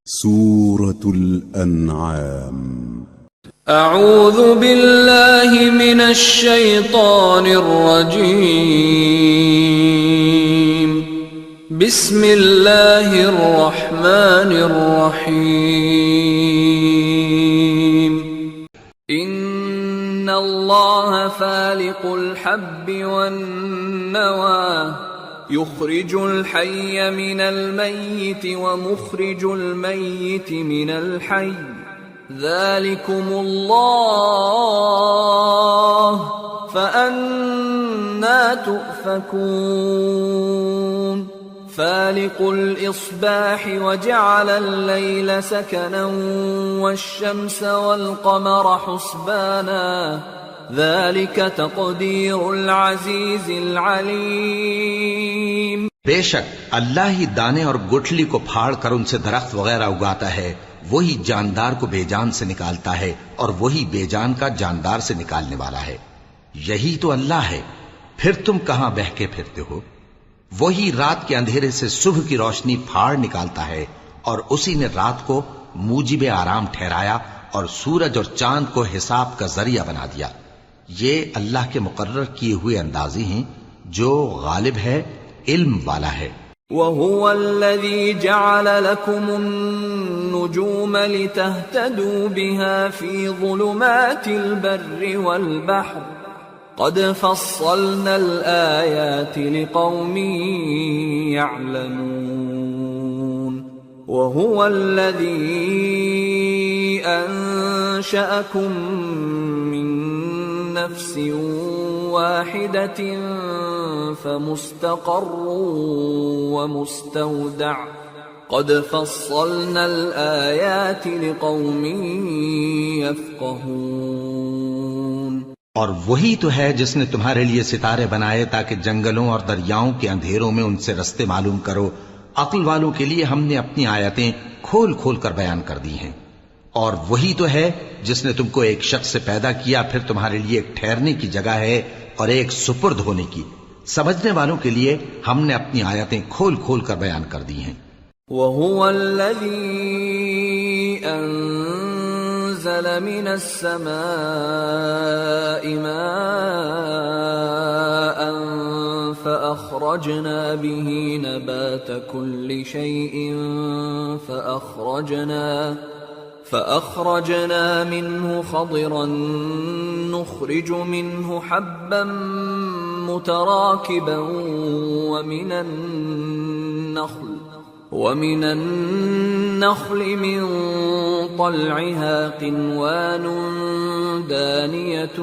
سورة الأنعام. أعوذ بالله من الشيطان الرجيم. بسم الله الرحمن الرحيم. إن الله فالق الحب والنوى يخرج الحي من الميت ومخرج الميت من الحي ذلكم الله فأنى تؤفكون. فالق الإصباح وجعل الليل سكنا والشمس والقمر حسبانا ذلك تقدير العزيز العليم. بے شک اللہ ہی دانے اور گٹھلی کو پھاڑ کر ان سے درخت وغیرہ اگاتا ہے، وہی جاندار کو بے جان سے نکالتا ہے اور وہی بے جان کا جاندار سے نکالنے والا ہے. یہی تو اللہ ہے، پھر تم کہاں بہکے پھرتے ہو؟ وہی رات کے اندھیرے سے صبح کی روشنی پھاڑ نکالتا ہے اور اسی نے رات کو موجب آرام ٹھہرایا اور سورج اور چاند کو حساب کا ذریعہ بنا دیا. یہ اللہ کے مقرر کیے ہوئے اندازے ہیں جو غالب ہے، علم والا ہے. وَهُوَ الَّذِي جَعَلَ لَكُمُ النُّجُومَ لِتَهْتَدُوا بِهَا فِي ظُلُمَاتِ الْبَرِّ وَالْبَحْرِ قَدْ فَصَّلْنَا الْآيَاتِ لِقَوْمٍ يَعْلَمُونَ. وَهُوَ الَّذِي أَنشَأَكُم مِّن نفس واحدة فمستقر ومستودع قد فصلنا الآيات لقوم يفقهون. اور وہی تو ہے جس نے تمہارے لیے ستارے بنائے تاکہ جنگلوں اور دریاؤں کے اندھیروں میں ان سے رستے معلوم کرو. عقل والوں کے لیے ہم نے اپنی آیتیں کھول کھول کر بیان کر دی ہیں. اور وہی تو ہے جس نے تم کو ایک شخص سے پیدا کیا، پھر تمہارے لیے ایک ٹھہرنے کی جگہ ہے اور ایک سپرد ہونے کی. سمجھنے والوں کے لیے ہم نے اپنی آیتیں کھول کھول کر بیان کر دی ہیں. وَهُوَ الَّذِي أَنزَلَ مِنَ السَّمَاءِ مَاءً فَأَخْرَجْنَا بِهِ نَبَاتَ كُلِّ شَيْءٍ فأخرجنا منه خضرا نخرج منه حبا متراكبا ومن النخل من طلعها قنوان دانية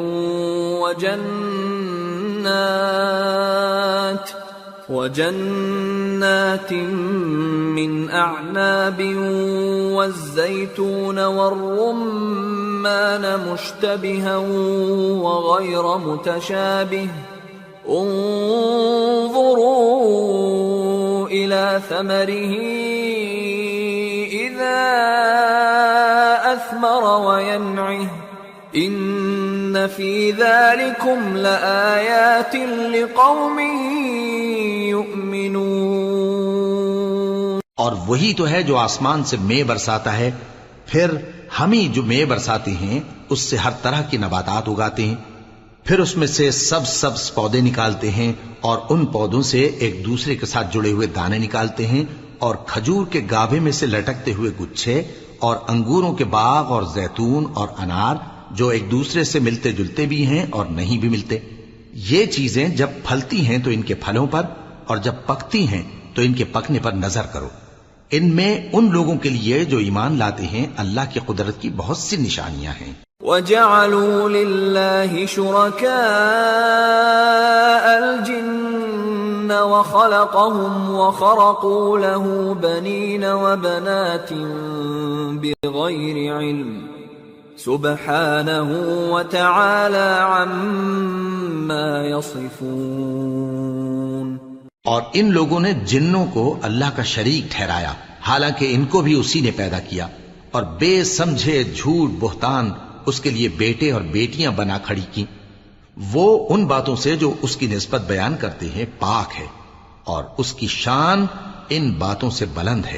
وجنات من أعناب والزيتون والرمان مشتبها وغير متشابه انظروا إلى ثمره إذا أثمر وينعه إن في ذلكم لآيات لقوم يؤمنون. اور وہی تو ہے جو آسمان سے مے برساتا ہے، پھر ہم ہی جو مے برساتے ہیں اس سے ہر طرح کی نباتات اگاتے ہیں، پھر اس میں سے سبز پودے نکالتے ہیں اور ان پودوں سے ایک دوسرے کے ساتھ جڑے ہوئے دانے نکالتے ہیں، اور کھجور کے گابھے میں سے لٹکتے ہوئے گچھے، اور انگوروں کے باغ اور زیتون اور انار جو ایک دوسرے سے ملتے جلتے بھی ہیں اور نہیں بھی ملتے. یہ چیزیں جب پھلتی ہیں تو ان کے پھلوں پر، اور جب پکتی ہیں تو ان کے پکنے پر نظر کرو. ان میں ان لوگوں کے لیے جو ایمان لاتے ہیں اللہ کی قدرت کی بہت سی نشانیاں ہیں. وَجَعَلُوا لِلَّهِ شُرَكَاءَ الْجِنَّ وَخَلَقَهُمْ وَخَرَقُوا لَهُ بَنِينَ وَبَنَاتٍ بِغَيْرِ عِلْمٍ سبحانه وتعالى عما يصفون. اور ان لوگوں نے جنوں کو اللہ کا شریک ٹھہرایا، حالانکہ ان کو بھی اسی نے پیدا کیا، اور بے سمجھے جھوٹ بہتان اس کے لیے بیٹے اور بیٹیاں بنا کھڑی کی. وہ ان باتوں سے جو اس کی نسبت بیان کرتے ہیں پاک ہے، اور اس کی شان ان باتوں سے بلند ہے.